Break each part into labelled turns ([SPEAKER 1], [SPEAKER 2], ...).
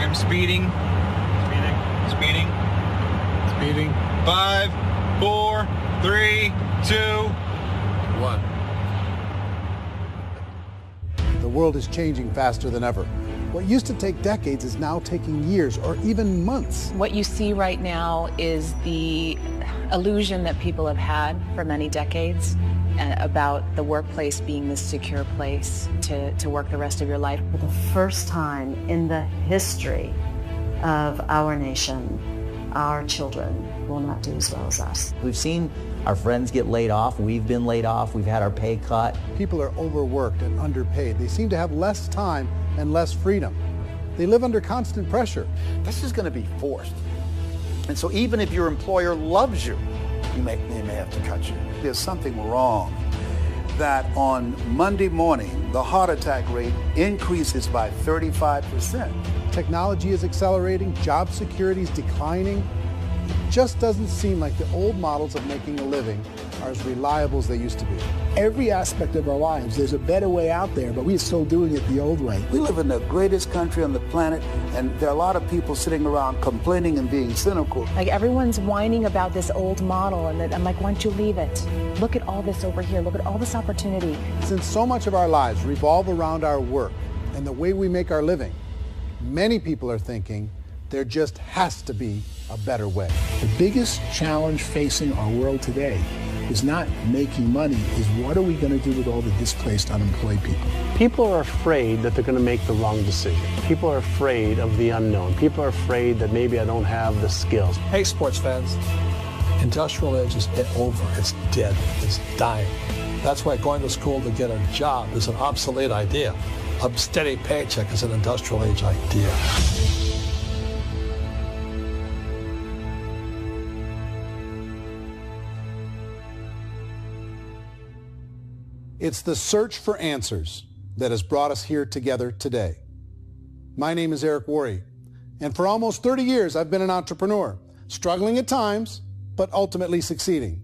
[SPEAKER 1] I'm speeding. Speeding. 5, 4, 3, 2, 1.
[SPEAKER 2] The world is changing faster than ever. What used to take decades is now taking years or even months.
[SPEAKER 3] What you see right now is the illusion that people have had for many decades about the workplace being this secure place to work the rest of your life.
[SPEAKER 4] For the first time in the history of our nation, our children will not do as well as us.
[SPEAKER 5] We've seen our friends get laid off. We've been laid off. We've had our pay cut.
[SPEAKER 2] People are overworked and underpaid. They seem to have less time and less freedom. They live under constant pressure.
[SPEAKER 6] This is going to be forced. And so even if your employer loves you, they may have to cut you. There's something wrong that on Monday morning, the heart attack rate increases by 35%.
[SPEAKER 2] Technology is accelerating, job security is declining. It just doesn't seem like the old models of making a living are as reliable as they used to be.
[SPEAKER 7] Every aspect of our lives, there's a better way out there, but we're still doing it the old way.
[SPEAKER 6] We live in the greatest country on the planet, and there are a lot of people sitting around complaining and being cynical.
[SPEAKER 3] Like everyone's whining about this old model, and I'm like, why don't you leave it? Look at all this over here. Look at all this opportunity.
[SPEAKER 2] Since so much of our lives revolve around our work and the way we make our living, many people are thinking there just has to be a better way.
[SPEAKER 7] The biggest challenge facing our world today is not making money, is what are we going to do with all the displaced, unemployed people?
[SPEAKER 8] People are afraid that they're going to make the wrong decision. People are afraid of the unknown. People are afraid that maybe I don't have the skills.
[SPEAKER 9] Hey, sports fans, industrial age is over. It's dead. It's dying. That's why going to school to get a job is an obsolete idea. A steady paycheck is an industrial age idea.
[SPEAKER 2] It's the search for answers that has brought us here together today. My name is Eric Worre, and for almost 30 years I've been an entrepreneur, struggling at times, but ultimately succeeding.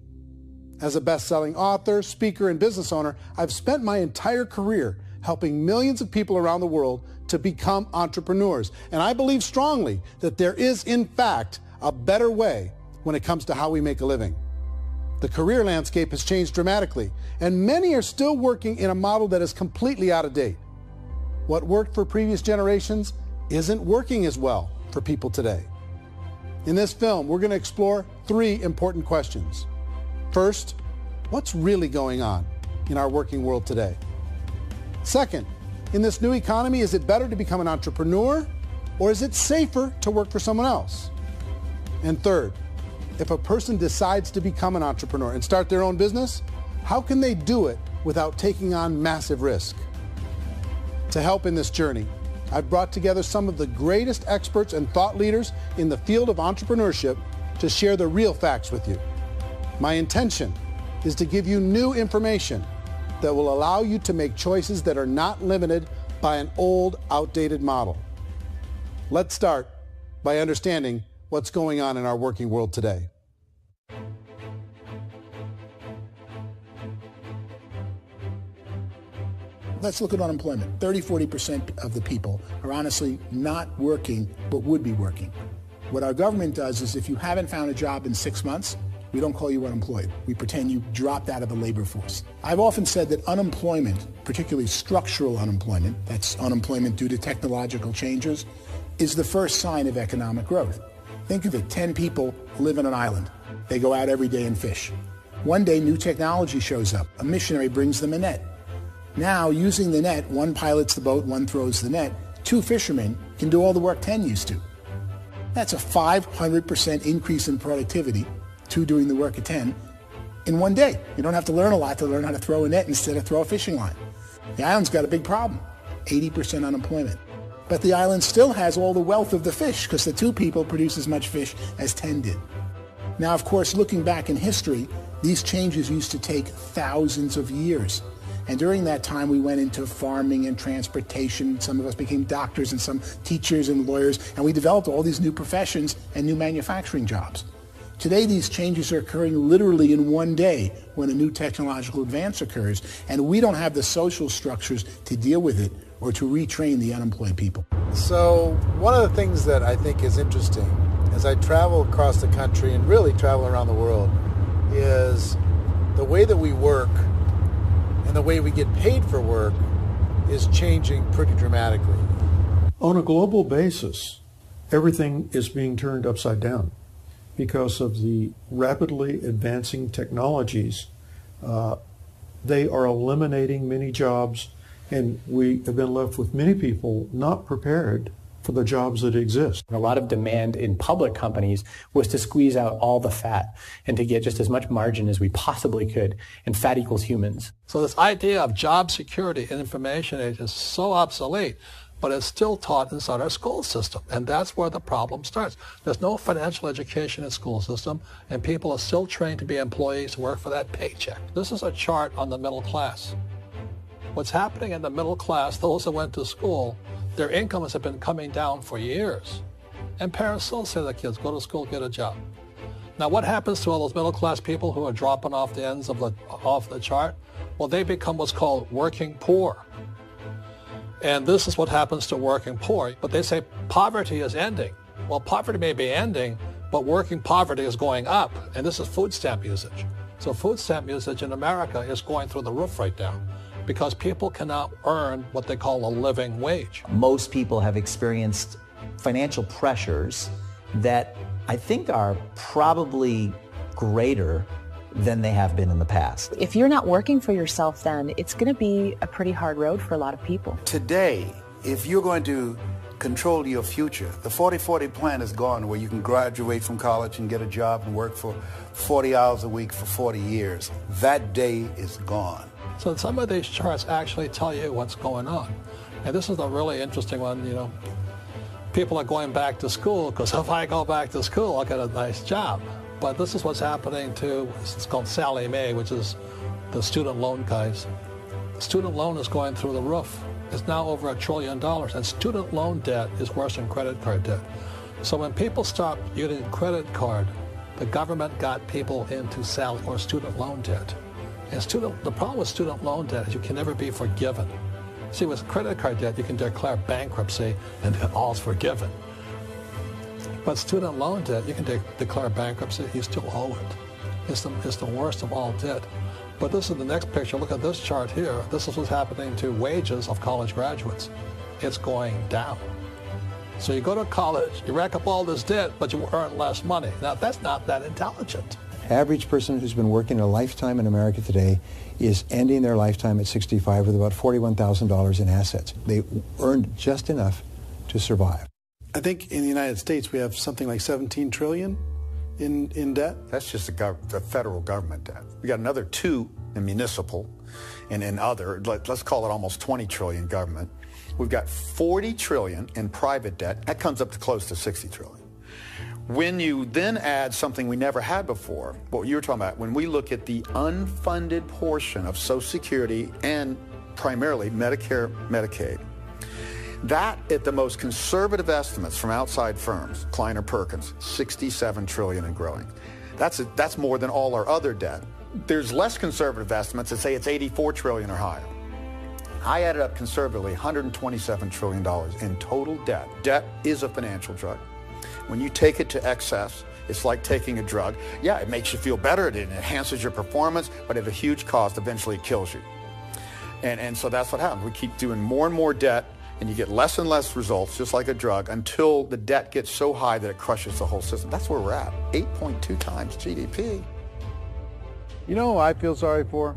[SPEAKER 2] As a best-selling author, speaker, and business owner, I've spent my entire career helping millions of people around the world to become entrepreneurs. And I believe strongly that there is, in fact, a better way when it comes to how we make a living. The career landscape has changed dramatically, and many are still working in a model that is completely out of date. What worked for previous generations isn't working as well for people today. In this film, we're going to explore 3 important questions. First, what's really going on in our working world today? Second, in this new economy, is it better to become an entrepreneur, or is it safer to work for someone else? And third, if a person decides to become an entrepreneur and start their own business, how can they do it without taking on massive risk? To help in this journey, I've brought together some of the greatest experts and thought leaders in the field of entrepreneurship to share the real facts with you. My intention is to give you new information that will allow you to make choices that are not limited by an old, outdated model. Let's start by understanding what's going on in our working world today.
[SPEAKER 7] Let's look at unemployment. 30-40% of the people are honestly not working, but would be working. What our government does is if you haven't found a job in 6 months, we don't call you unemployed. We pretend you dropped out of the labor force. I've often said that unemployment, particularly structural unemployment, that's unemployment due to technological changes, is the first sign of economic growth. Think of it, 10 people live on an island. They go out every day and fish. One day, new technology shows up. A missionary brings them a net. Now, using the net, one pilots the boat, one throws the net. 2 fishermen can do all the work 10 used to. That's a 500% increase in productivity, 2 doing the work of 10, in one day. You don't have to learn a lot to learn how to throw a net instead of throw a fishing line. The island's got a big problem, 80% unemployment. But the island still has all the wealth of the fish because the 2 people produce as much fish as 10 did. Now, of course, looking back in history, these changes used to take thousands of years. And during that time, we went into farming and transportation. Some of us became doctors and some teachers and lawyers, and we developed all these new professions and new manufacturing jobs. Today, these changes are occurring literally in one day when a new technological advance occurs, and we don't have the social structures to deal with it or to retrain the unemployed people.
[SPEAKER 2] So one of the things that I think is interesting as I travel across the country and really travel around the world is the way that we work and the way we get paid for work is changing pretty dramatically.
[SPEAKER 10] On a global basis, everything is being turned upside down because of the rapidly advancing technologies. They are eliminating many jobs, and we have been left with many people not prepared for the jobs that exist.
[SPEAKER 11] A lot of demand in public companies was to squeeze out all the fat and to get just as much margin as we possibly could, and fat equals humans.
[SPEAKER 8] So this idea of job security in information age is so obsolete, but it's still taught inside our school system, and that's where the problem starts. There's no financial education in school system, and people are still trained to be employees who work for that paycheck. This is a chart on the middle class. What's happening in the middle class, those that went to school, their incomes have been coming down for years. And parents still say to their kids, go to school, get a job. Now what happens to all those middle class people who are dropping off the ends of the chart? Well, they become what's called working poor. And this is what happens to working poor. But they say poverty is ending. Well, poverty may be ending, but working poverty is going up. And this is food stamp usage. So food stamp usage in America is going through the roof right now, because people cannot earn what they call a living wage.
[SPEAKER 5] Most people have experienced financial pressures that I think are probably greater than they have been in the past.
[SPEAKER 3] If you're not working for yourself, then it's going to be a pretty hard road for a lot of people.
[SPEAKER 6] Today, if you're going to control your future, the 40-40 plan is gone, where you can graduate from college and get a job and work for 40 hours a week for 40 years. That day is gone.
[SPEAKER 8] So some of these charts actually tell you what's going on. And this is a really interesting one. You know, people are going back to school because if I go back to school, I'll get a nice job. But this is what's happening to, it's called Sallie Mae, which is the student loan guys. The student loan is going through the roof. It's now over $1 trillion, and student loan debt is worse than credit card debt. So when people stopped using credit card, the government got people into student loan debt. And the problem with student loan debt is you can never be forgiven. See, with credit card debt, you can declare bankruptcy and all's forgiven. But student loan debt, you can declare bankruptcy, you still owe it. It's the worst of all debt. But this is the next picture. Look at this chart here. This is what's happening to wages of college graduates. It's going down. So you go to college, you rack up all this debt, but you earn less money. Now, that's not that intelligent.
[SPEAKER 12] Average person who's been working a lifetime in America today is ending their lifetime at 65 with about $41,000 in assets. They earned just enough to survive.
[SPEAKER 2] I think in the United States we have something like $17 trillion in debt.
[SPEAKER 6] That's just the federal government debt. We got another 2 in municipal and in other, let's call it almost 20 trillion government. We've got 40 trillion in private debt. That comes up to close to 60 trillion. When you then add something we never had before, what you were talking about, when we look at the unfunded portion of Social Security and primarily Medicare, Medicaid, that, at the most conservative estimates from outside firms, Kleiner Perkins, 67 trillion and growing. That's more than all our other debt. There's less conservative estimates that say it's 84 trillion or higher. I added up conservatively $127 trillion in total debt. Debt is a financial drug. When you take it to excess, it's like taking a drug. Yeah, it makes you feel better, it enhances your performance, but at a huge cost, eventually it kills you. And so that's what happens. We keep doing more and more debt, and you get less and less results, just like a drug, until the debt gets so high that it crushes the whole system. That's where we're at, 8.2 times GDP.
[SPEAKER 2] You know who I feel sorry for?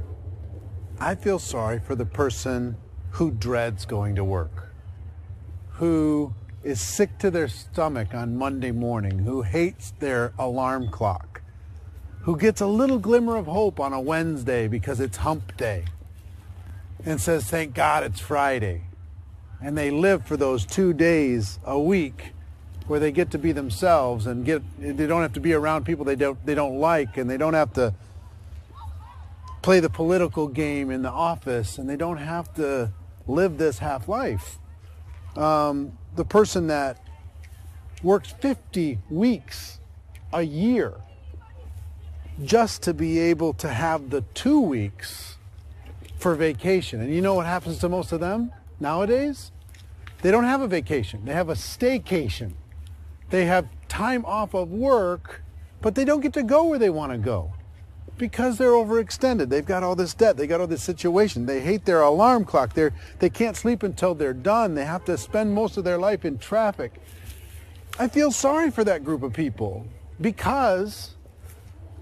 [SPEAKER 2] I feel sorry for the person who dreads going to work, who is sick to their stomach on Monday morning, who hates their alarm clock, who gets a little glimmer of hope on a Wednesday because it's hump day and says, thank God it's Friday. And they live for those 2 days a week where they get to be themselves and they don't have to be around people they don't like, and they don't have to play the political game in the office, and they don't have to live this half life. The person that works 50 weeks a year just to be able to have the 2 weeks for vacation. And you know what happens to most of them? Nowadays, they don't have a vacation. They have a staycation. They have time off of work, but they don't get to go where they want to go because they're overextended. They've got all this debt. They got all this situation. They hate their alarm clock. They can't sleep until they're done. They have to spend most of their life in traffic. I feel sorry for that group of people because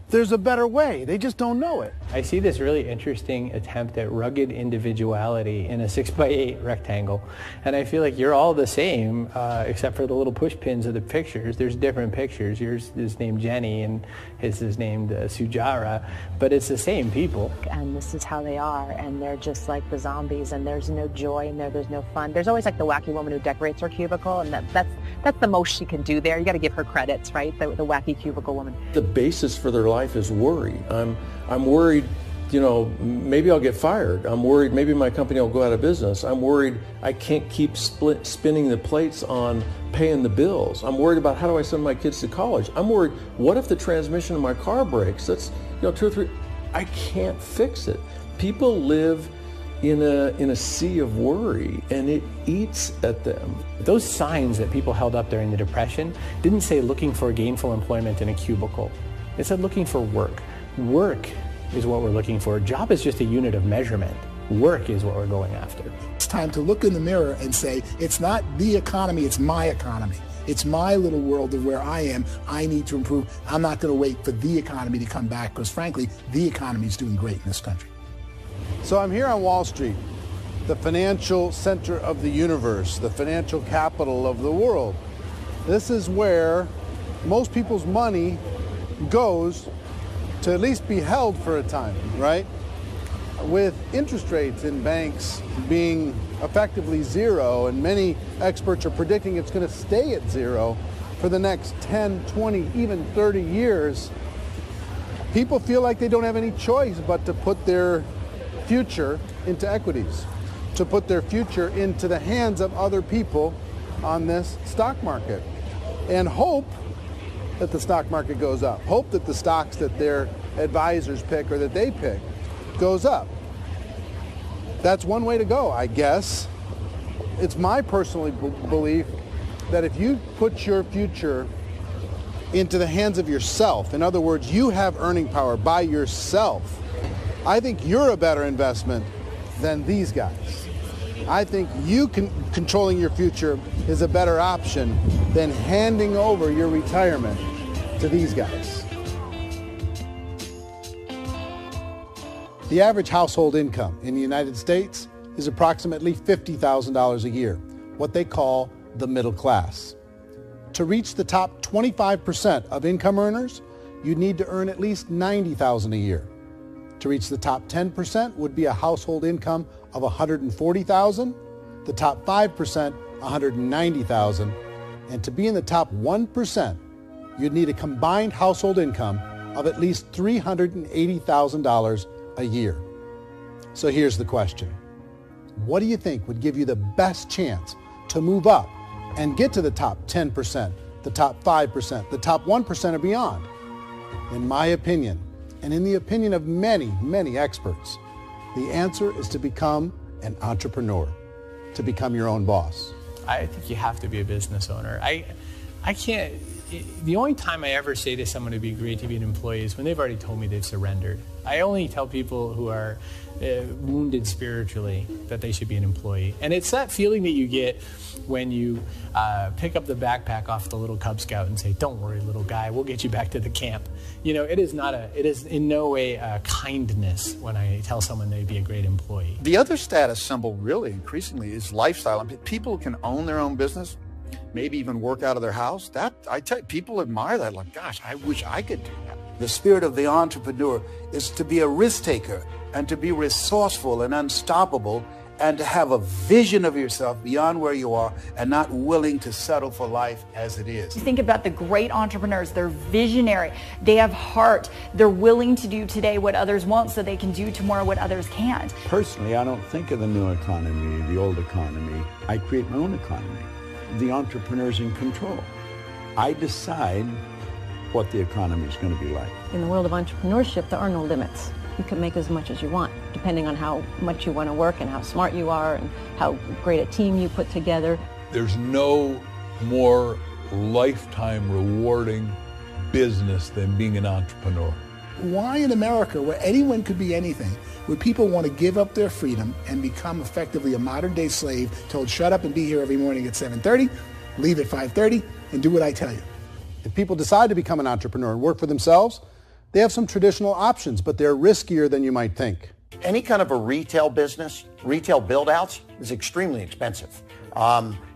[SPEAKER 2] there's a better way. They just don't know it.
[SPEAKER 11] I see this really interesting attempt at rugged individuality in a 6x8 rectangle. And I feel like you're all the same, except for the little push pins of the pictures. There's different pictures. Yours is named Jenny and his is named Sujara, but it's the same people.
[SPEAKER 3] And this is how they are, and they're just like the zombies, and there's no joy in there, there's no fun. There's always like the wacky woman who decorates her cubicle, and that's the most she can do there. You got to give her credits, right? The wacky cubicle woman.
[SPEAKER 13] The basis for their life is worry. I'm worried, you know, maybe I'll get fired. I'm worried maybe my company will go out of business. I'm worried I can't keep spinning the plates on paying the bills. I'm worried about how do I send my kids to college. I'm worried, what if the transmission of my car breaks? That's, you know, 2 or 3, I can't fix it. People live in a sea of worry, and it eats at them.
[SPEAKER 11] Those signs that people held up during the Depression didn't say looking for gainful employment in a cubicle. It said looking for work. Work is what we're looking for. Job is just a unit of measurement. Work is what we're going after.
[SPEAKER 7] It's time to look in the mirror and say, it's not the economy, it's my economy. It's my little world of where I am. I need to improve. I'm not going to wait for the economy to come back because, frankly, the economy is doing great in this country.
[SPEAKER 2] So I'm here on Wall Street, the financial center of the universe, the financial capital of the world. This is where most people's money goes to at least be held for a time, right? With interest rates in banks being effectively zero, and many experts are predicting it's going to stay at zero for the next 10, 20, even 30 years, people feel like they don't have any choice but to put their future into equities, to put their future into the hands of other people on this stock market, and hope that the stock market goes up, hope that the stocks that their advisors pick or that they pick goes up. That's one way to go, I guess. It's my personal belief that if you put your future into the hands of yourself, in other words, you have earning power by yourself, I think you're a better investment than these guys. I think you controlling your future is a better option than handing over your retirement to these guys. The average household income in the United States is approximately $50,000 a year, what they call the middle class. To reach the top 25% of income earners, you'd need to earn at least $90,000 a year. To reach the top 10% would be a household income of $140,000, the top 5%, $190,000, and to be in the top 1%, you'd need a combined household income of at least $380,000 a year. So here's the question. What do you think would give you the best chance to move up and get to the top 10%, the top 5%, the top 1% or beyond? In my opinion, and in the opinion of many, many experts, the answer is to become an entrepreneur, to become your own boss.
[SPEAKER 11] I think you have to be a business owner. I can't, the only time I ever say to someone it'd be great to be an employee is when they've already told me they've surrendered. I only tell people who are wounded spiritually that they should be an employee. And it's that feeling that you get when you pick up the backpack off the little Cub Scout and say, don't worry, little guy, we'll get you back to the camp. You know, it is in no way a kindness when I tell someone they'd be a great employee.
[SPEAKER 6] The other status symbol really increasingly is lifestyle. I mean, people can own their own business, maybe even work out of their house. That, I tell you, people admire that, like, gosh, I wish I could do that. The spirit of the entrepreneur is to be a risk taker and to be resourceful and unstoppable and to have a vision of yourself beyond where you are and not willing to settle for life as it is.
[SPEAKER 14] You think about the great entrepreneurs, they're visionary, they have heart, they're willing to do today what others won't so they can do tomorrow what others can't.
[SPEAKER 15] Personally, I don't think of the new economy, the old economy. I create my own economy. The entrepreneur's in control. I decide what the economy is going to be like.
[SPEAKER 16] In the world of entrepreneurship, there are no limits. You can make as much as you want. depending on how much you want to work and how smart you are and how great a team you put together.
[SPEAKER 17] There's no more lifetime rewarding business than being an entrepreneur.
[SPEAKER 7] Why in America, where anyone could be anything, would people want to give up their freedom and become effectively a modern-day slave, told shut up and be here every morning at 7:30, leave at 5:30, and do what I tell you?
[SPEAKER 2] If people decide to become an entrepreneur and work for themselves, they have some traditional options, but they're riskier than you might think.
[SPEAKER 18] Any kind of a retail business, retail build-outs, is extremely expensive.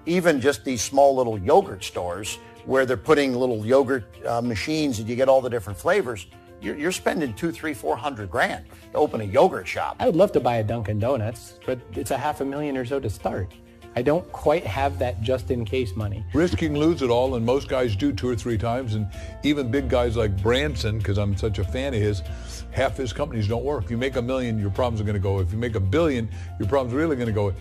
[SPEAKER 18] Even just these small little yogurt stores where they're putting little yogurt machines and you get all the different flavors, you're spending $200,000, $300,000, $400,000 to open a yogurt shop.
[SPEAKER 11] I would love to buy a Dunkin' Donuts, but it's $500,000 or so to start. I don't quite have that just-in-case money.
[SPEAKER 17] Risking lose it all, and most guys do 2 or 3 times, and even big guys like Branson, because I'm such a fan of his, half his companies don't work. If you make $1 million, your problems are going to go. If you make $1 billion, your problems are really going to go.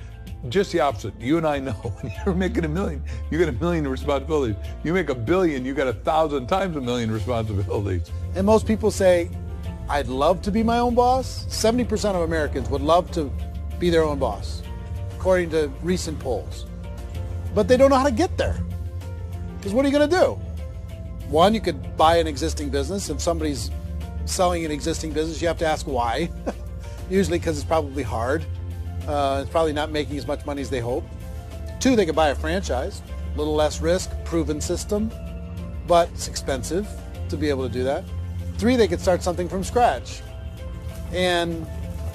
[SPEAKER 17] Just the opposite. You and I know when you're making $1 million, you get $1 million responsibilities. You make $1 billion, you got 1,000 times $1 million responsibilities.
[SPEAKER 2] And most people say, I'd love to be my own boss. 70% of Americans would love to be their own boss, according to recent polls. But they don't know how to get there. Because what are you going to do? One, you could buy an existing business. If somebody's selling an existing business, you have to ask why. Usually because it's probably hard. It's probably not making as much money as they hope. 2, they could buy a franchise. A little less risk, proven system, but it's expensive to be able to do that. 3, they could start something from scratch. And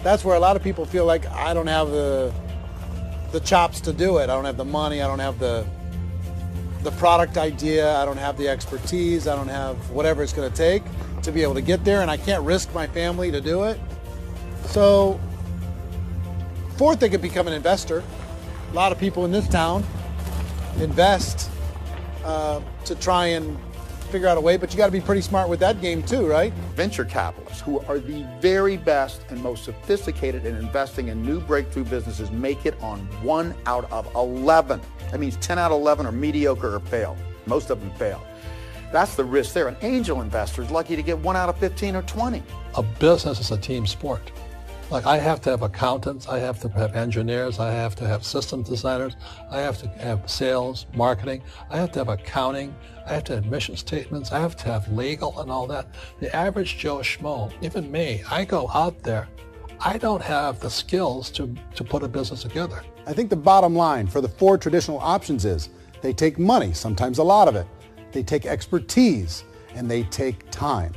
[SPEAKER 2] that's where a lot of people feel like, I don't have the chops to do it. I don't have the money. I don't have the product idea. I don't have the expertise. I don't have whatever it's going to take to be able to get there, and I can't risk my family to do it. So 4th, they could become an investor. A lot of people in this town invest to try and figure out a way, but you got to be pretty smart with that game too, right?
[SPEAKER 6] Venture capitalists, who are the very best and most sophisticated in investing in new breakthrough businesses, make it on 1 out of 11. That means 10 out of 11 are mediocre or fail. Most of them fail. That's the risk there. An angel investor is lucky to get 1 out of 15 or 20.
[SPEAKER 9] A business is a team sport. Like, I have to have accountants, I have to have engineers, I have to have system designers, I have to have sales, marketing, I have to have accounting, I have to have mission statements, I have to have legal and all that. The average Joe Schmo, even me, I go out there, I don't have the skills to put a business together.
[SPEAKER 2] I think the bottom line for the 4 traditional options is they take money, sometimes a lot of it. They take expertise, and they take time.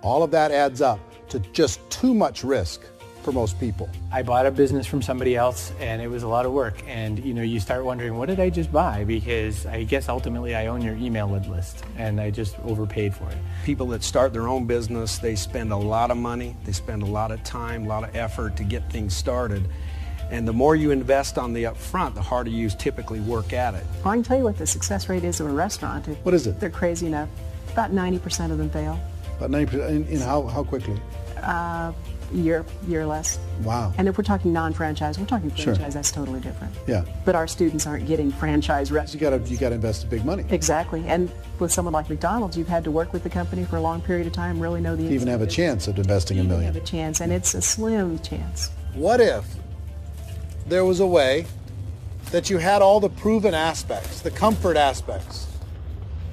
[SPEAKER 2] All of that adds up to just too much risk for most people.
[SPEAKER 11] I bought a business from somebody else, and it was a lot of work. And you start wondering, what did I just buy? Because I guess ultimately I own your email list, and I just overpaid for it.
[SPEAKER 19] People that start their own business, they spend a lot of money, they spend a lot of time, a lot of effort to get things started. And the more you invest on the upfront, the harder you typically work at it.
[SPEAKER 20] Well, I can tell you what the success rate is of a restaurant.
[SPEAKER 2] What is it?
[SPEAKER 20] They're crazy enough. About 90% of them fail.
[SPEAKER 2] About 90%? In how quickly?
[SPEAKER 20] Year less.
[SPEAKER 2] Wow.
[SPEAKER 20] And if we're talking non-franchise, we're talking franchise,
[SPEAKER 2] Sure.
[SPEAKER 20] That's totally different.
[SPEAKER 2] Yeah.
[SPEAKER 20] But our students aren't getting franchise reps.
[SPEAKER 2] You got to invest big money.
[SPEAKER 20] Exactly. And with someone like McDonald's, you've had to work with the company for a long period of time, really know the
[SPEAKER 2] You even have a chance at investing $1 million.
[SPEAKER 20] You have a chance, and it's a slim chance.
[SPEAKER 2] What if there was a way that you had all the proven aspects, the comfort aspects,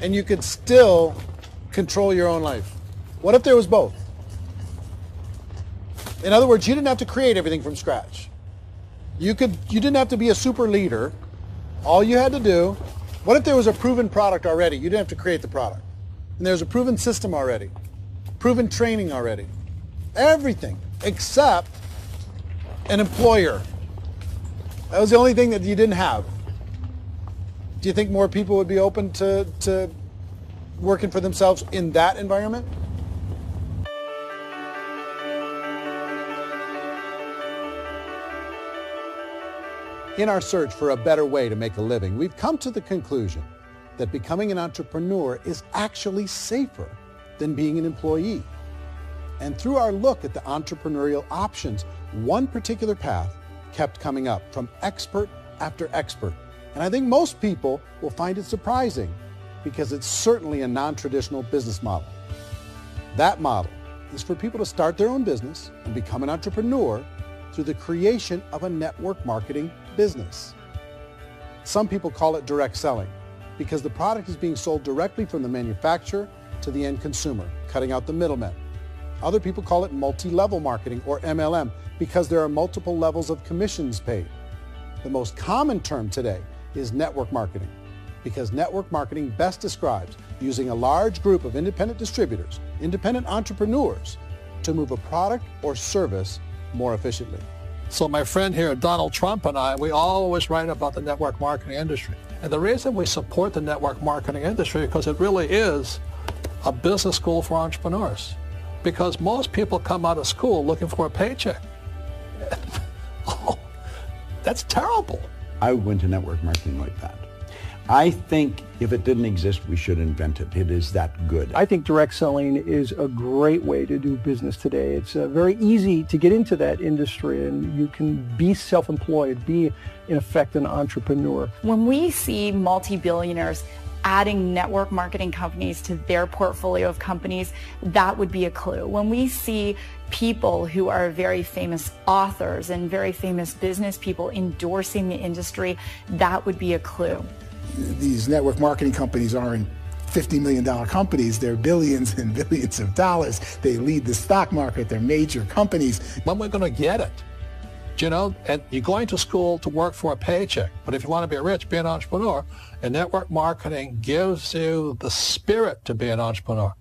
[SPEAKER 2] and you could still control your own life? What if there was both? In other words, you didn't have to create everything from scratch. You didn't have to be a super leader. All you had to do, what if there was a proven product already? You didn't have to create the product. And there's a proven system already, proven training already. Everything except an employer. That was the only thing that you didn't have. Do you think more people would be open to working for themselves in that environment? In our search for a better way to make a living, we've come to the conclusion that becoming an entrepreneur is actually safer than being an employee. And through our look at the entrepreneurial options, one particular path kept coming up from expert after expert. And I think most people will find it surprising because it's certainly a non-traditional business model. That model is for people to start their own business and become an entrepreneur through the creation of a network marketing business. Some people call it direct selling because the product is being sold directly from the manufacturer to the end consumer, cutting out the middlemen. Other people call it multi-level marketing, or MLM, because there are multiple levels of commissions paid. The most common term today is network marketing, because network marketing best describes using a large group of independent distributors, independent entrepreneurs, to move a product or service more efficiently.
[SPEAKER 8] So my friend here, Donald Trump, and I, we always write about the network marketing industry. And the reason we support the network marketing industry is because it really is a business school for entrepreneurs. Because most people come out of school looking for a paycheck. Oh, that's terrible.
[SPEAKER 15] I went to network marketing like that. I think if it didn't exist, we should invent it. It is that good.
[SPEAKER 21] I think direct selling is a great way to do business today. It's very easy to get into that industry, and you can be self-employed, be, in effect, an entrepreneur.
[SPEAKER 14] When we see multi-billionaires adding network marketing companies to their portfolio of companies, that would be a clue. When we see people who are very famous authors and very famous business people endorsing the industry, that would be a clue.
[SPEAKER 7] These network marketing companies aren't $50 million companies. They're billions and billions of dollars. They lead the stock market. They're major companies.
[SPEAKER 8] When we're going to get it? You know, and you're going to school to work for a paycheck. But if you want to be rich, be an entrepreneur. And network marketing gives you the spirit to be an entrepreneur.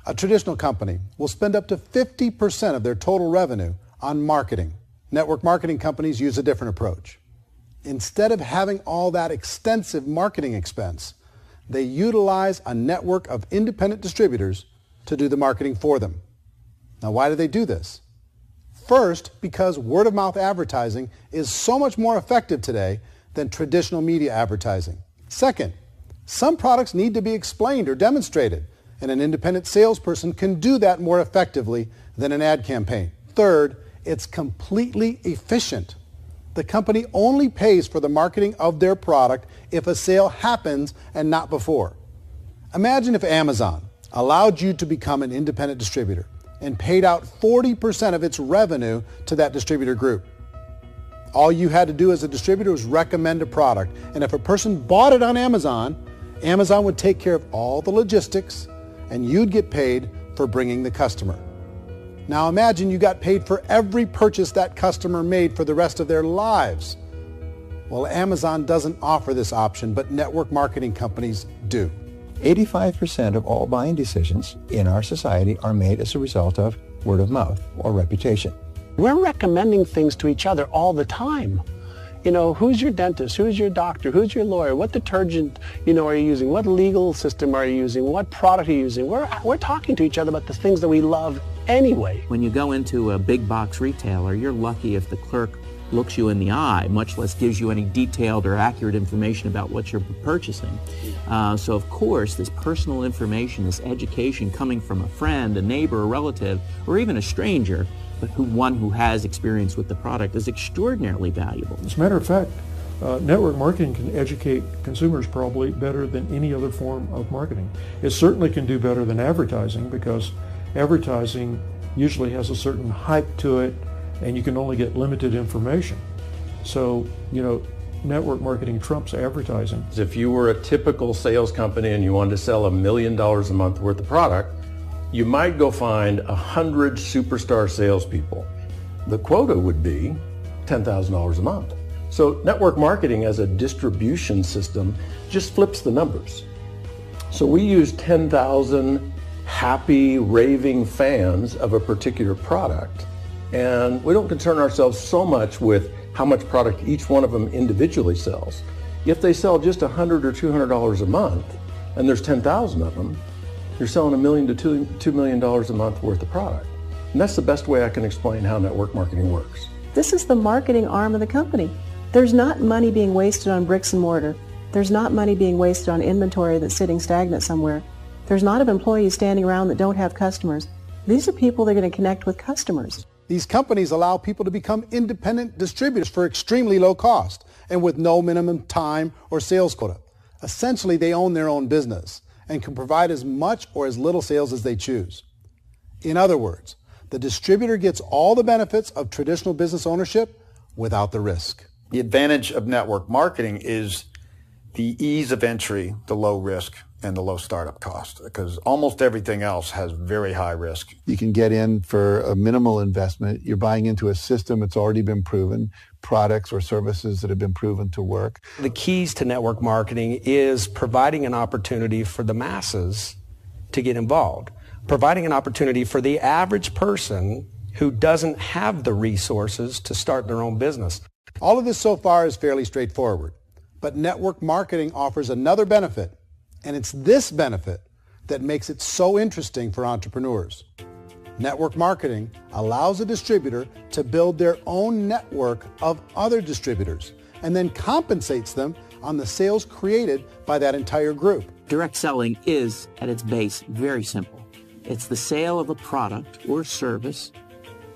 [SPEAKER 2] A traditional company will spend up to 50% of their total revenue on marketing. Network marketing companies use a different approach. Instead of having all that extensive marketing expense, they utilize a network of independent distributors to do the marketing for them. Now, why do they do this? First, because word-of-mouth advertising is so much more effective today than traditional media advertising. Second, some products need to be explained or demonstrated, and an independent salesperson can do that more effectively than an ad campaign. Third, it's completely efficient. The company only pays for the marketing of their product if a sale happens and not before. Imagine if Amazon allowed you to become an independent distributor and paid out 40% of its revenue to that distributor group. All you had to do as a distributor was recommend a product, and if a person bought it on Amazon, Amazon would take care of all the logistics, and you'd get paid for bringing the customer. Now imagine you got paid for every purchase that customer made for the rest of their lives. Well, Amazon doesn't offer this option, but network marketing companies do.
[SPEAKER 12] 85% of all buying decisions in our society are made as a result of word of mouth or reputation.
[SPEAKER 21] We're recommending things to each other all the time. You know, who's your dentist? Who's your doctor? Who's your lawyer? What detergent, are you using? What legal system are you using? What product are you using? We're talking to each other about the things that we love anyway.
[SPEAKER 22] When you go into a big box retailer, you're lucky if the clerk looks you in the eye, much less gives you any detailed or accurate information about what you're purchasing. So of course, this personal information, this education coming from a friend, a neighbor, a relative, or even a stranger, but one who has experience with the product is extraordinarily valuable.
[SPEAKER 10] As a matter of fact, network marketing can educate consumers probably better than any other form of marketing. It certainly can do better than advertising, because advertising usually has a certain hype to it, and you can only get limited information. So, network marketing trumps advertising.
[SPEAKER 13] If you were a typical sales company and you wanted to sell $1 million a month worth of product, you might go find 100 superstar salespeople. The quota would be $10,000 a month. So network marketing as a distribution system just flips the numbers. So we use 10,000 happy, raving fans of a particular product, and we don't concern ourselves so much with how much product each one of them individually sells. If they sell just $100 or $200 a month, and there's 10,000 of them, you're selling $1 million to $2 million a month worth of product. And that's the best way I can explain how network marketing works.
[SPEAKER 20] This is the marketing arm of the company. There's not money being wasted on bricks and mortar. There's not money being wasted on inventory that's sitting stagnant somewhere. There's not of employees standing around that don't have customers. These are people that are going to connect with customers.
[SPEAKER 2] These companies allow people to become independent distributors for extremely low cost and with no minimum time or sales quota. Essentially, they own their own business and can provide as much or as little sales as they choose. In other words, the distributor gets all the benefits of traditional business ownership without the risk.
[SPEAKER 6] The advantage of network marketing is the ease of entry, the low risk, and the low startup cost, because almost everything else has very high risk.
[SPEAKER 12] You can get in for a minimal investment. You're buying into a system that's already been proven, products or services that have been proven to work.
[SPEAKER 19] The keys to network marketing is providing an opportunity for the masses to get involved, providing an opportunity for the average person who doesn't have the resources to start their own business.
[SPEAKER 2] All of this so far is fairly straightforward, but network marketing offers another benefit, and it's this benefit that makes it so interesting for entrepreneurs. Network marketing allows a distributor to build their own network of other distributors and then compensates them on the sales created by that entire group.
[SPEAKER 22] Direct selling is, at its base, very simple. It's the sale of a product or service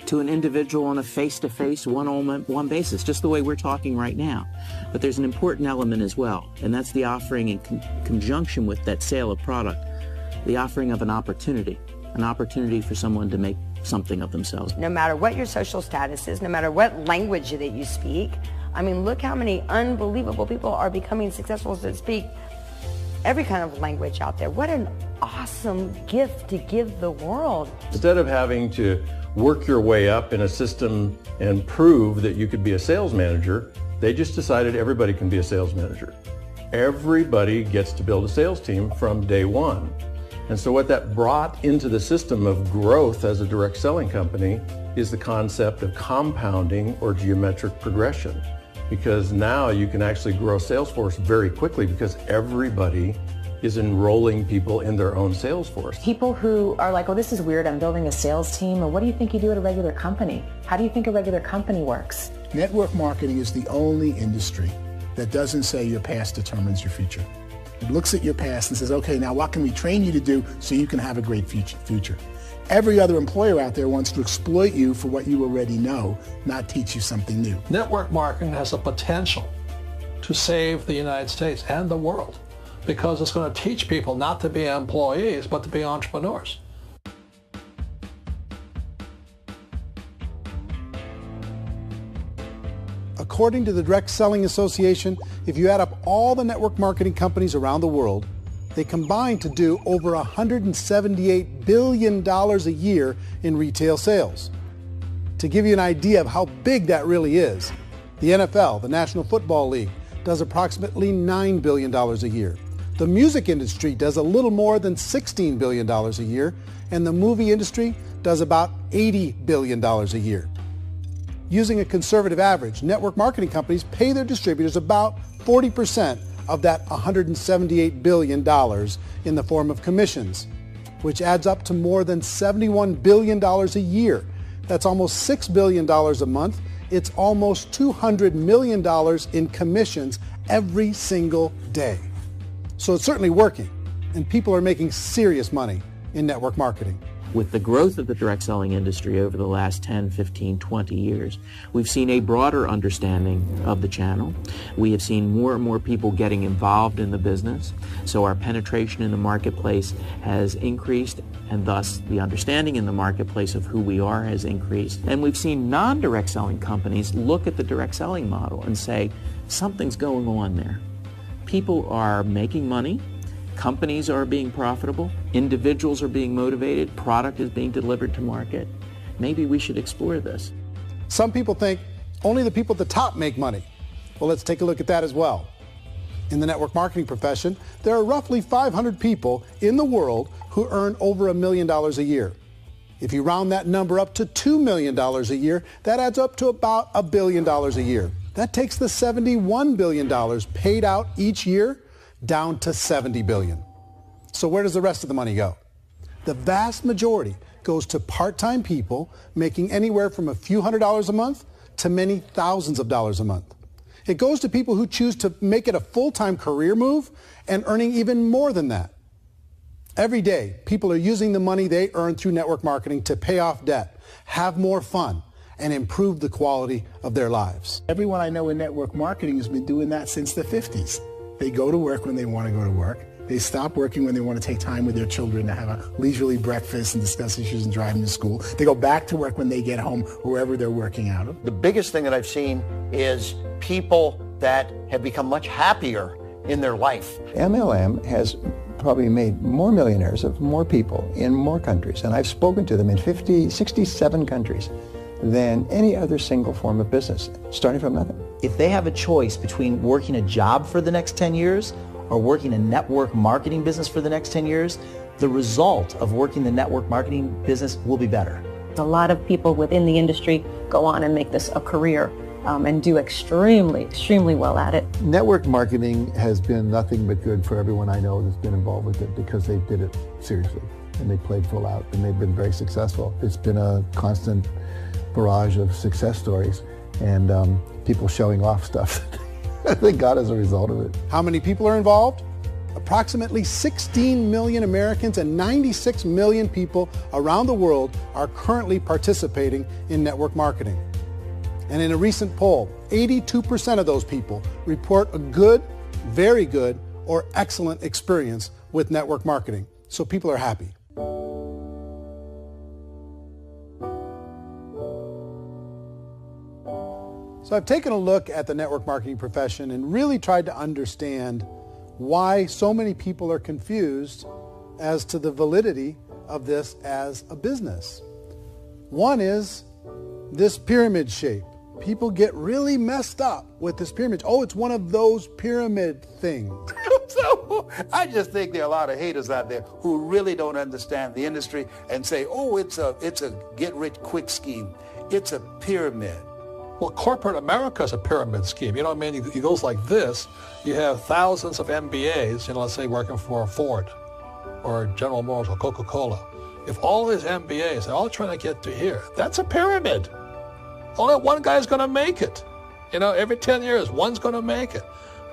[SPEAKER 22] to an individual on a face-to-face, one-on-one basis, just the way we're talking right now. But there's an important element as well, and that's the offering in conjunction with that sale of product, the offering of an opportunity for someone to make something of themselves.
[SPEAKER 1] No matter what your social status is, no matter what language that you speak, I mean, look how many unbelievable people are becoming successful that speak every kind of language out there. What an awesome gift to give the world.
[SPEAKER 13] Instead of having to work your way up in a system and prove that you could be a sales manager, they just decided everybody can be a sales manager. Everybody gets to build a sales team from day one. And so what that brought into the system of growth as a direct selling company is the concept of compounding or geometric progression. Because now you can actually grow sales force very quickly because everybody is enrolling people in their own sales force.
[SPEAKER 3] People who are like, oh, this is weird, I'm building a sales team, or what do you think you do at a regular company? How do you think a regular company works?
[SPEAKER 7] Network marketing is the only industry that doesn't say your past determines your future. It looks at your past and says, okay, now what can we train you to do so you can have a great future? Every other employer out there wants to exploit you for what you already know, not teach you something new.
[SPEAKER 8] Network marketing has the potential to save the United States and the world because it's going to teach people not to be employees, but to be entrepreneurs.
[SPEAKER 2] According to the Direct Selling Association, if you add up all the network marketing companies around the world, they combine to do over $178 billion a year in retail sales. To give you an idea of how big that really is, the NFL, the National Football League, does approximately $9 billion a year. The music industry does a little more than $16 billion a year, and the movie industry does about $80 billion a year. Using a conservative average, network marketing companies pay their distributors about 40% of that $178 billion in the form of commissions, which adds up to more than $71 billion a year. That's almost $6 billion a month. It's almost $200 million in commissions every single day. So it's certainly working, and people are making serious money in network marketing.
[SPEAKER 22] With the growth of the direct selling industry over the last 10, 15, 20 years, we've seen a broader understanding of the channel. We have seen more and more people getting involved in the business, so our penetration in the marketplace has increased, and thus the understanding in the marketplace of who we are has increased. And we've seen non-direct selling companies look at the direct selling model and say, something's going on there. People are making money. Companies are being profitable, individuals are being motivated, product is being delivered to market. Maybe we should explore this.
[SPEAKER 2] Some people think only the people at the top make money. Well, let's take a look at that as well. In the network marketing profession, there are roughly 500 people in the world who earn over $1 million a year. If you round that number up to $2 million a year, that adds up to about $1 billion a year. That takes the $71 billion paid out each year down to $70 billion. So where does the rest of the money go? The vast majority goes to part-time people making anywhere from a few $100s a month to many thousands of dollars a month. It goes to people who choose to make it a full-time career move and earning even more than that. Every day, people are using the money they earn through network marketing to pay off debt, have more fun, and improve the quality of their lives.
[SPEAKER 7] Everyone I know in network marketing has been doing that since the 50s. They go to work when they want to go to work. They stop working when they want to take time with their children to have a leisurely breakfast and discuss issues and drive them to school. They go back to work when they get home, wherever they're working out of.
[SPEAKER 18] The biggest thing that I've seen is people that have become much happier in their life.
[SPEAKER 12] MLM has probably made more millionaires of more people in more countries, and I've spoken to them in 67 countries, than any other single form of business, starting from nothing.
[SPEAKER 4] If they have a choice between working a job for the next 10 years or working a network marketing business for the next 10 years, the result of working the network marketing business will be better.
[SPEAKER 16] A lot of people within the industry go on and make this a career and do extremely well at it.
[SPEAKER 5] Network marketing has been nothing but good for everyone I know that's been involved with it because they did it seriously and they played full out and they've been very successful. It's been a constant barrage of success stories and people showing off stuff that they got as a result of it.
[SPEAKER 2] How many people are involved? Approximately 16 million Americans and 96 million people around the world are currently participating in network marketing. And in a recent poll, 82% of those people report a good, very good, or excellent experience with network marketing. So people are happy. So I've taken a look at the network marketing profession and really tried to understand why so many people are confused as to the validity of this as a business. One is this pyramid shape. People get really messed up with this pyramid. Oh, it's one of those pyramid things.
[SPEAKER 6] So I just think there are a lot of haters out there who really don't understand the industry and say, oh, it's a get-rich-quick scheme. It's a pyramid.
[SPEAKER 8] Well, corporate America is a pyramid scheme. You know what I mean? It goes like this. You have thousands of MBAs, let's say working for Ford or General Motors or Coca-Cola. If all these MBAs are all trying to get to here, that's a pyramid. Only one guy's going to make it. Every 10 years, one's going to make it.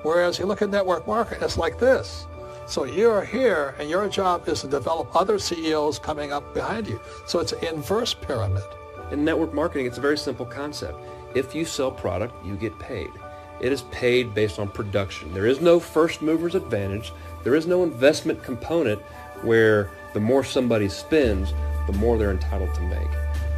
[SPEAKER 8] Whereas you look at network marketing, it's like this. So you're here, and your job is to develop other CEOs coming up behind you. So it's an inverse pyramid.
[SPEAKER 23] In network marketing, it's a very simple concept. If you sell product, you get paid. It is paid based on production. There is no first mover's advantage. There is no investment component where the more somebody spends, the more they're entitled to make.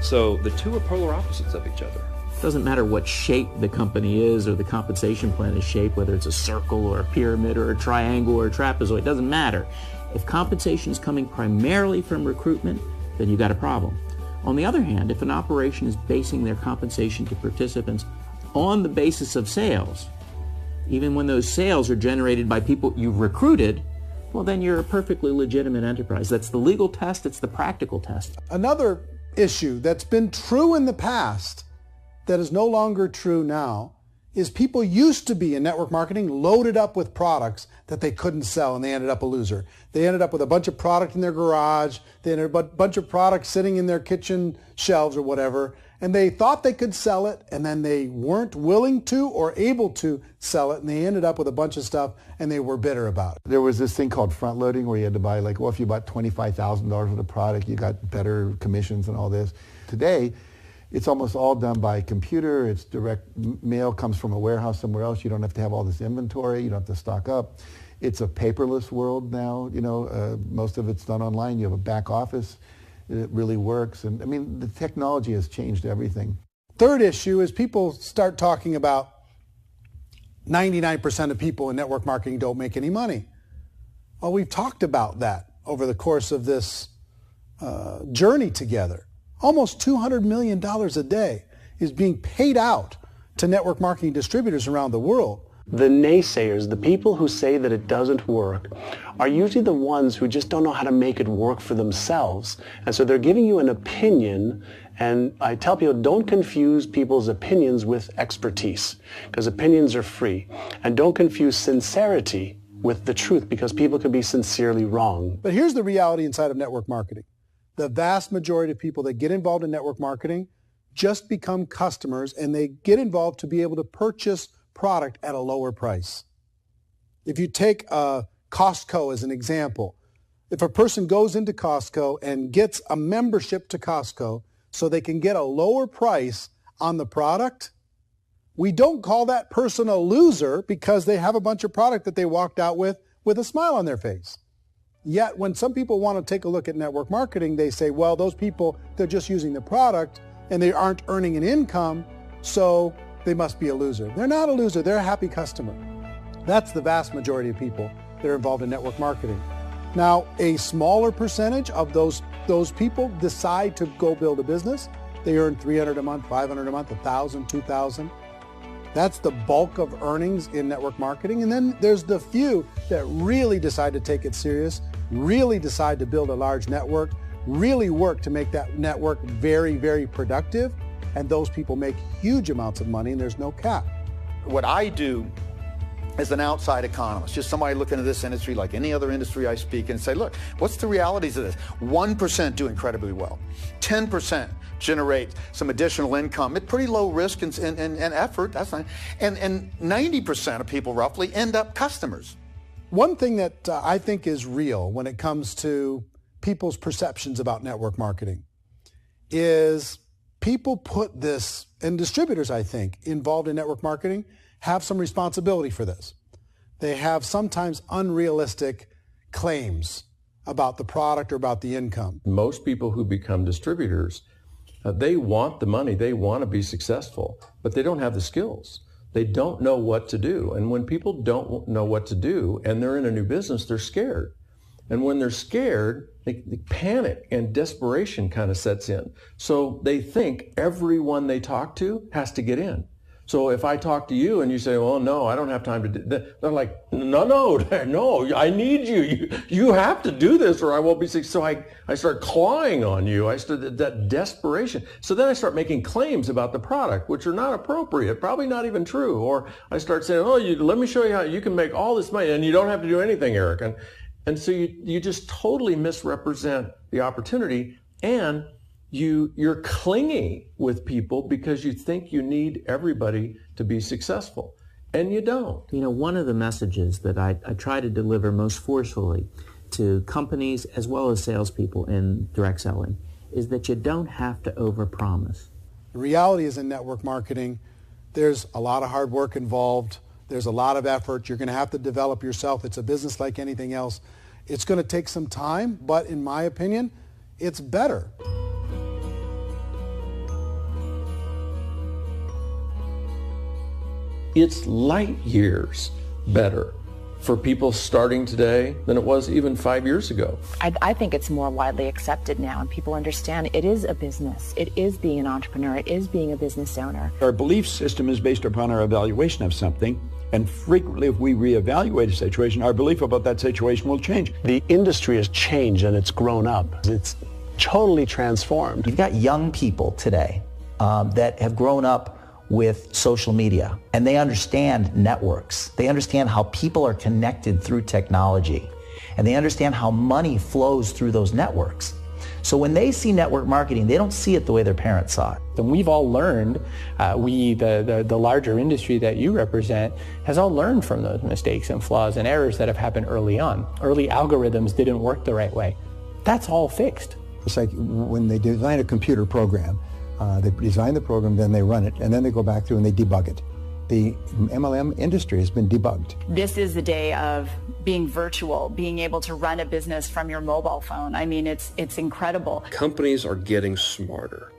[SPEAKER 23] So the two are polar opposites of each other.
[SPEAKER 22] It doesn't matter what shape the company is or the compensation plan is shaped, whether it's a circle or a pyramid or a triangle or a trapezoid, it doesn't matter. If compensation is coming primarily from recruitment, then you've got a problem. On the other hand, if an operation is basing their compensation to participants on the basis of sales, even when those sales are generated by people you've recruited, well, then you're a perfectly legitimate enterprise. That's the legal test, it's the practical test.
[SPEAKER 2] Another issue that's been true in the past that is no longer true now is people used to be in network marketing loaded up with products that they couldn't sell and they ended up a loser. They ended up with a bunch of product in their garage, they ended up with a bunch of products sitting in their kitchen shelves or whatever, and they thought they could sell it and then they weren't willing to or able to sell it and they ended up with a bunch of stuff and they were bitter about it.
[SPEAKER 5] There was this thing called front loading where you had to buy if you bought $25,000 worth of product, you got better commissions and all this. Today, it's almost all done by computer. It's direct mail comes from a warehouse somewhere else. You don't have to have all this inventory. You don't have to stock up. It's a paperless world now. Most of it's done online. You have a back office. It really works. And the technology has changed everything.
[SPEAKER 2] Third issue is people start talking about 99% of people in network marketing don't make any money. Well, we've talked about that over the course of this journey together. Almost $200 million a day is being paid out to network marketing distributors around the world.
[SPEAKER 21] The naysayers, the people who say that it doesn't work, are usually the ones who just don't know how to make it work for themselves. And so they're giving you an opinion, and I tell people, don't confuse people's opinions with expertise, because opinions are free. And don't confuse sincerity with the truth, because people can be sincerely wrong.
[SPEAKER 2] But here's the reality inside of network marketing. The vast majority of people that get involved in network marketing just become customers, and they get involved to be able to purchase product at a lower price. If you take Costco as an example, if a person goes into Costco and gets a membership to Costco so they can get a lower price on the product, we don't call that person a loser because they have a bunch of product that they walked out with a smile on their face. Yet when some people want to take a look at network marketing, they say, well, those people, they're just using the product and they aren't earning an income, so they must be a loser. They're not a loser, they're a happy customer. That's the vast majority of people that are involved in network marketing. Now, a smaller percentage of those people decide to go build a business. They earn $300 a month, $500 a month, $1,000, $2,000. That's the bulk of earnings in network marketing. And then there's the few that really decide to take it serious, really decide to build a large network, really work to make that network very, very productive. And those people make huge amounts of money and there's no cap.
[SPEAKER 6] What I do as an outside economist, just somebody looking at this industry like any other industry I speak and say, look, what's the realities of this? 1% do incredibly well. 10% generate some additional income at pretty low risk and effort. That's fine. And 90% of people roughly end up customers.
[SPEAKER 2] One thing that I think is real when it comes to people's perceptions about network marketing is people put this, and distributors, I think, involved in network marketing have some responsibility for this. They have sometimes unrealistic claims about the product or about the income.
[SPEAKER 13] Most people who become distributors, they want the money, they want to be successful, but they don't have the skills. They don't know what to do. And when people don't know what to do and they're in a new business, they're scared. And when they're scared, they panic and desperation kind of sets in. So they think everyone they talk to has to get in. So if I talk to you and you say, well, no, I don't have time to do that, they're like, no, I need you. You have to do this or I won't be successful. So I start clawing on you. I start that desperation. So then I start making claims about the product, which are not appropriate, probably not even true. Or I start saying, let me show you how you can make all this money and you don't have to do anything, Eric. And so you just totally misrepresent the opportunity, and you're clingy with people because you think you need everybody to be successful, and you don't.
[SPEAKER 22] You know, one of the messages that I try to deliver most forcefully to companies as well as salespeople in direct selling is that you don't have to overpromise.
[SPEAKER 2] The reality is in network marketing, there's a lot of hard work involved. There's a lot of effort. You're going to have to develop yourself. It's a business like anything else. It's going to take some time, but in my opinion, it's better.
[SPEAKER 13] It's light years better for people starting today than it was even 5 years ago.
[SPEAKER 3] I think it's more widely accepted now, and people understand it is a business. It is being an entrepreneur. It is being a business owner.
[SPEAKER 15] Our belief system is based upon our evaluation of something, and frequently if we reevaluate a situation, our belief about that situation will change.
[SPEAKER 21] The industry has changed and it's grown up. It's totally transformed.
[SPEAKER 4] You've got young people today that have grown up with social media, and they understand networks. They understand how people are connected through technology, and they understand how money flows through those networks. So when they see network marketing, they don't see it the way their parents saw it.
[SPEAKER 9] And we've all learned, the larger industry that you represent, has all learned from those mistakes and flaws and errors that have happened early on. Early algorithms didn't work the right way. That's all fixed.
[SPEAKER 12] It's like when they design a computer program, they design the program, then they run it, and then they go back through and they debug it. The MLM industry has been debugged.
[SPEAKER 14] This is the day of being virtual, being able to run a business from your mobile phone. I mean, it's incredible.
[SPEAKER 23] Companies are getting smarter.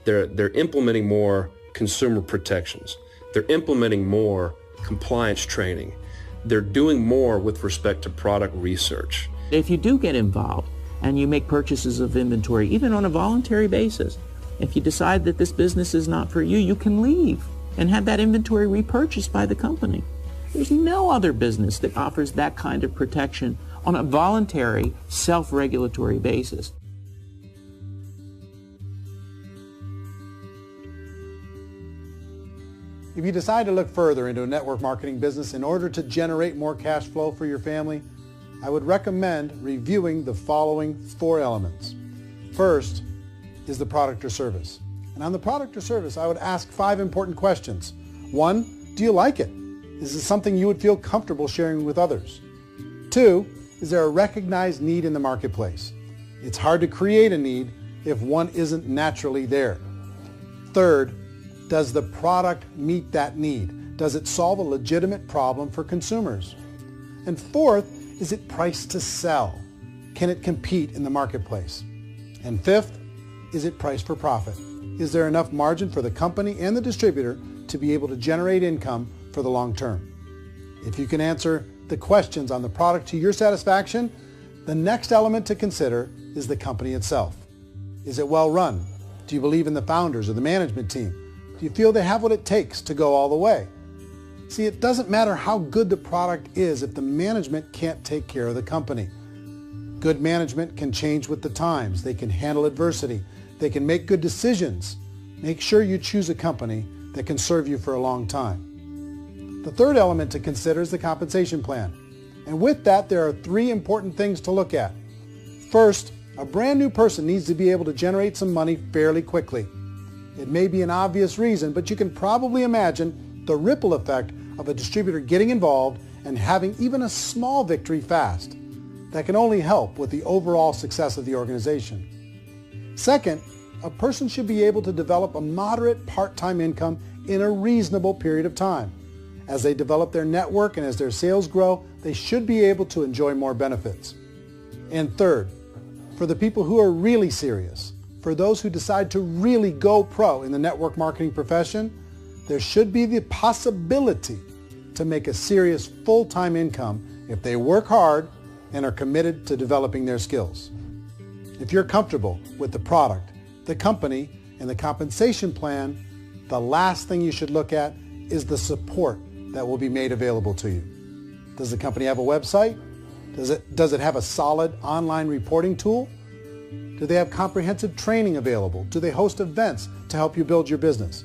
[SPEAKER 23] They're implementing more consumer protections. They're implementing more compliance training. They're doing more with respect to product research.
[SPEAKER 22] If you do get involved and you make purchases of inventory, even on a voluntary basis, if you decide that this business is not for you, you can leave and have that inventory repurchased by the company. There's no other business that offers that kind of protection on a voluntary, self-regulatory basis.
[SPEAKER 2] If you decide to look further into a network marketing business in order to generate more cash flow for your family, I would recommend reviewing the following 4 elements. First is the product or service. And on the product or service, I would ask 5 important questions. 1, do you like it? Is it something you would feel comfortable sharing with others? 2, is there a recognized need in the marketplace? It's hard to create a need if one isn't naturally there. 3rd, Does the product meet that need? Does it solve a legitimate problem for consumers? And fourth, is it priced to sell? Can it compete in the marketplace? And fifth, is it priced for profit? Is there enough margin for the company and the distributor to be able to generate income for the long term? If you can answer the questions on the product to your satisfaction, the next element to consider is the company itself. Is it well run? Do you believe in the founders or the management team? Do you feel they have what it takes to go all the way? See, it doesn't matter how good the product is if the management can't take care of the company. Good management can change with the times. They can handle adversity. They can make good decisions. Make sure you choose a company that can serve you for a long time. The third element to consider is the compensation plan. And with that, there are three important things to look at. First, a brand new person needs to be able to generate some money fairly quickly. It may be an obvious reason, but you can probably imagine the ripple effect of a distributor getting involved and having even a small victory fast. That can only help with the overall success of the organization. Second, a person should be able to develop a moderate part-time income in a reasonable period of time. As they develop their network and as their sales grow, they should be able to enjoy more benefits. And third, for the people who are really serious, for those who decide to really go pro in the network marketing profession, there should be the possibility to make a serious full-time income if they work hard and are committed to developing their skills. If you're comfortable with the product, the company, and the compensation plan, the last thing you should look at is the support that will be made available to you. Does the company have a website? Does it have a solid online reporting tool? Do they have comprehensive training available? Do they host events to help you build your business?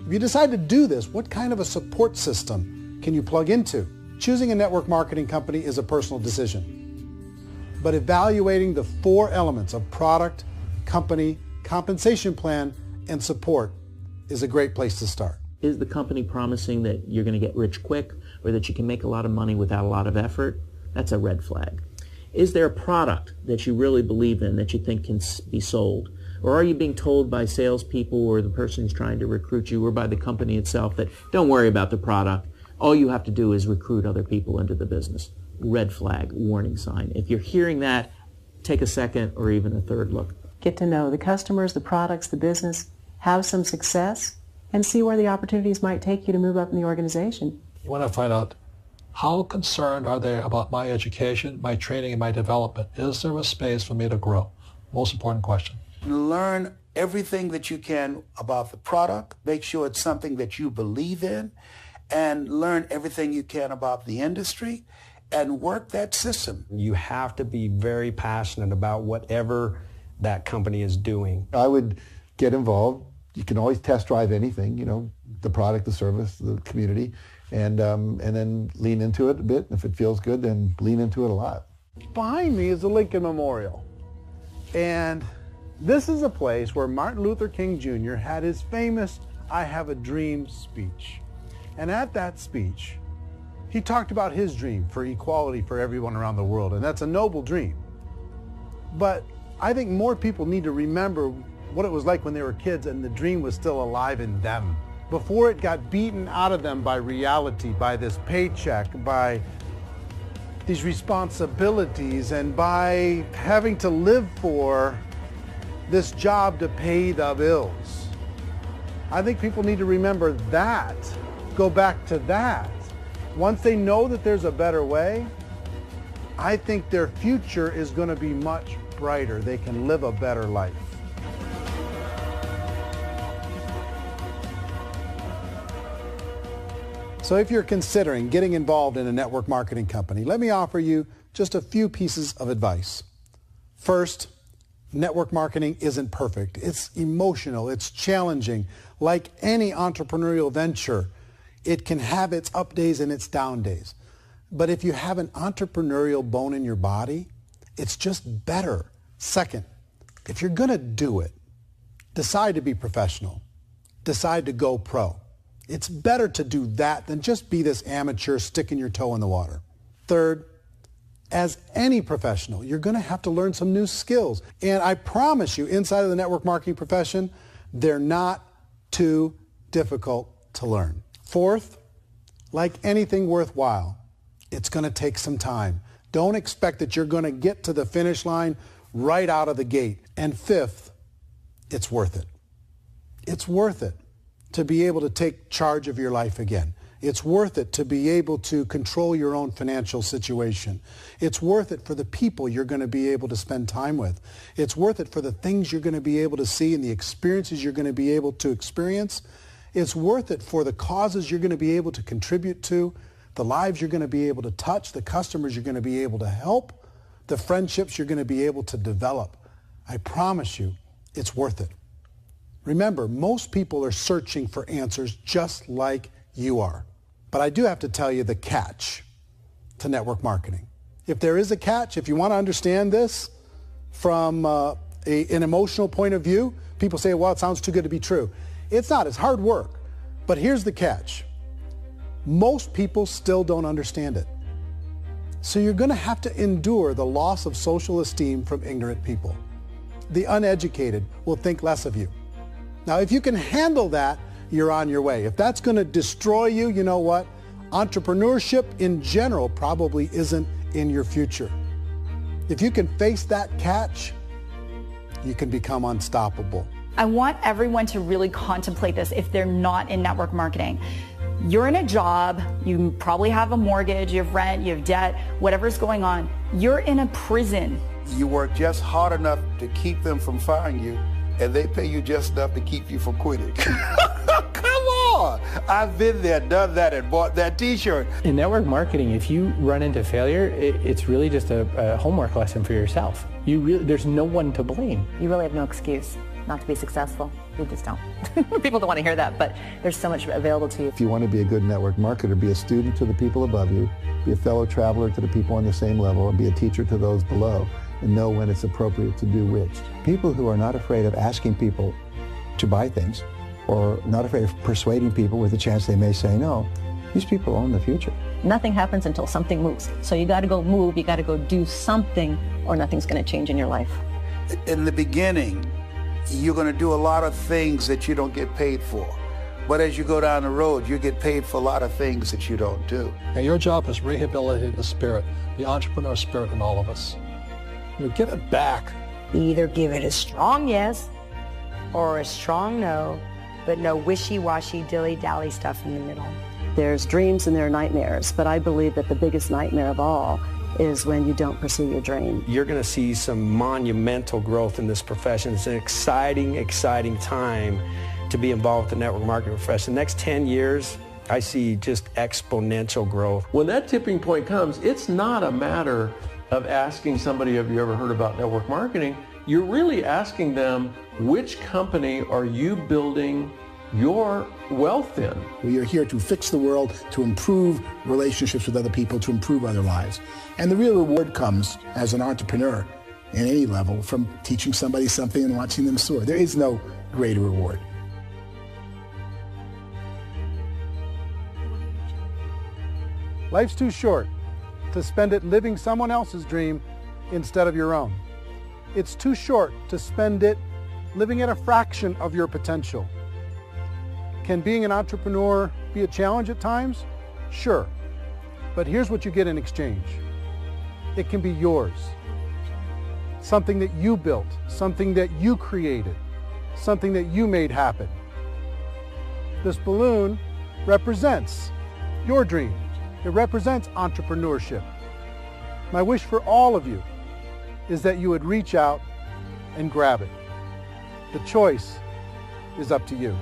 [SPEAKER 2] If you decide to do this, what kind of a support system can you plug into? Choosing a network marketing company is a personal decision. But evaluating the four elements of product, company, compensation plan, and support is a great place to start.
[SPEAKER 22] Is the company promising that you're going to get rich quick or that you can make a lot of money without a lot of effort? That's a red flag. Is there a product that you really believe in that you think can be sold? Or are you being told by salespeople or the person who's trying to recruit you or by the company itself that don't worry about the product, all you have to do is recruit other people into the business? Red flag, warning sign. If you're hearing that, take a second or even a third look.
[SPEAKER 20] Get to know the customers, the products, the business, have some success, and see where the opportunities might take you to move up in the organization.
[SPEAKER 8] You want to find out how concerned are they about my education, my training, and my development? Is there a space for me to grow? Most important question.
[SPEAKER 6] Learn everything that you can about the product. Make sure it's something that you believe in, and learn everything you can about the industry and work that system.
[SPEAKER 19] You have to be very passionate about whatever that company is doing.
[SPEAKER 5] I would get involved. You can always test drive anything, you know, the product, the service, the community, and then lean into it a bit. If it feels good, then lean into it a lot.
[SPEAKER 2] Behind me is the Lincoln Memorial. And this is a place where Martin Luther King Jr. had his famous I Have a Dream speech. And at that speech, he talked about his dream for equality for everyone around the world, and that's a noble dream. But I think more people need to remember what it was like when they were kids and the dream was still alive in them. Before it got beaten out of them by reality, by this paycheck, by these responsibilities, and by having to live for this job to pay the bills. I think people need to remember that, go back to that. Once they know that there's a better way, I think their future is going to be much brighter. They can live a better life. So if you're considering getting involved in a network marketing company, let me offer you just a few pieces of advice. First, network marketing isn't perfect. It's emotional. It's challenging. Like any entrepreneurial venture, it can have its up days and its down days. But if you have an entrepreneurial bone in your body, it's just better. Second, if you're going to do it, decide to be professional. Decide to go pro. It's better to do that than just be this amateur sticking your toe in the water. Third, as any professional, you're going to have to learn some new skills. And I promise you, inside of the network marketing profession, they're not too difficult to learn. Fourth, like anything worthwhile, it's going to take some time. Don't expect that you're going to get to the finish line right out of the gate. And fifth, it's worth it. It's worth it to be able to take charge of your life again. It's worth it to be able to control your own financial situation. It's worth it for the people you're going to be able to spend time with. It's worth it for the things you're going to be able to see and the experiences you're going to be able to experience. It's worth it for the causes you're going to be able to contribute to, the lives you're going to be able to touch, the customers you're going to be able to help, the friendships you're going to be able to develop. I promise you, it's worth it. Remember, most people are searching for answers just like you are. But I do have to tell you the catch to network marketing. If there is a catch, if you want to understand this from an emotional point of view, people say, well, it sounds too good to be true. It's not. It's hard work. But here's the catch. Most people still don't understand it. So you're going to have to endure the loss of social esteem from ignorant people. The uneducated will think less of you. Now, if you can handle that, you're on your way. If that's going to destroy you, you know what? Entrepreneurship in general probably isn't in your future. If you can face that catch, you can become unstoppable.
[SPEAKER 14] I want everyone to really contemplate this if they're not in network marketing. You're in a job, you probably have a mortgage, you have rent, you have debt, whatever's going on. You're in a prison.
[SPEAKER 6] You work just hard enough to keep them from firing you, and they pay you just enough to keep you from quitting. Come on! I've been there, done that, and bought that t-shirt.
[SPEAKER 9] In network marketing, if you run into failure, it's really just a homework lesson for yourself. There's no one to blame.
[SPEAKER 3] You really have no excuse not to be successful. You just don't. People don't want to hear that, but there's so much available to you.
[SPEAKER 5] If you want to be a good network marketer, be a student to the people above you, be a fellow traveler to the people on the same level, and be a teacher to those below, and know when it's appropriate to do which. People who are not afraid of asking people to buy things, or not afraid of persuading people with a chance they may say no, these people own the future.
[SPEAKER 16] Nothing happens until something moves. So you got to go move, you got to go do something, or nothing's going to change in your life.
[SPEAKER 6] In the beginning, you're going to do a lot of things that you don't get paid for. But as you go down the road, you get paid for a lot of things that you don't do.
[SPEAKER 8] And your job is rehabilitating the spirit, the entrepreneur spirit in all of us. You give it back.
[SPEAKER 1] Either give it a strong yes or a strong no, but no wishy-washy, dilly-dally stuff in the middle.
[SPEAKER 16] There's dreams and there are nightmares, but I believe that the biggest nightmare of all is when you don't pursue your dream.
[SPEAKER 19] You're going to see some monumental growth in this profession. It's an exciting, exciting time to be involved with the network marketing profession. The next 10 years, I see just exponential growth.
[SPEAKER 13] When that tipping point comes, it's not a matter of asking somebody, have you ever heard about network marketing? You're really asking them, which company are you building your wealth in?
[SPEAKER 7] We are here to fix the world, to improve relationships with other people, to improve other lives. And the real reward comes as an entrepreneur in any level from teaching somebody something and watching them soar. There is no greater reward.
[SPEAKER 2] Life's too short to spend it living someone else's dream instead of your own. It's too short to spend it living at a fraction of your potential. Can being an entrepreneur be a challenge at times? Sure. But here's what you get in exchange. It can be yours. Something that you built, something that you created, something that you made happen. This balloon represents your dream. It represents entrepreneurship. My wish for all of you is that you would reach out and grab it. The choice is up to you.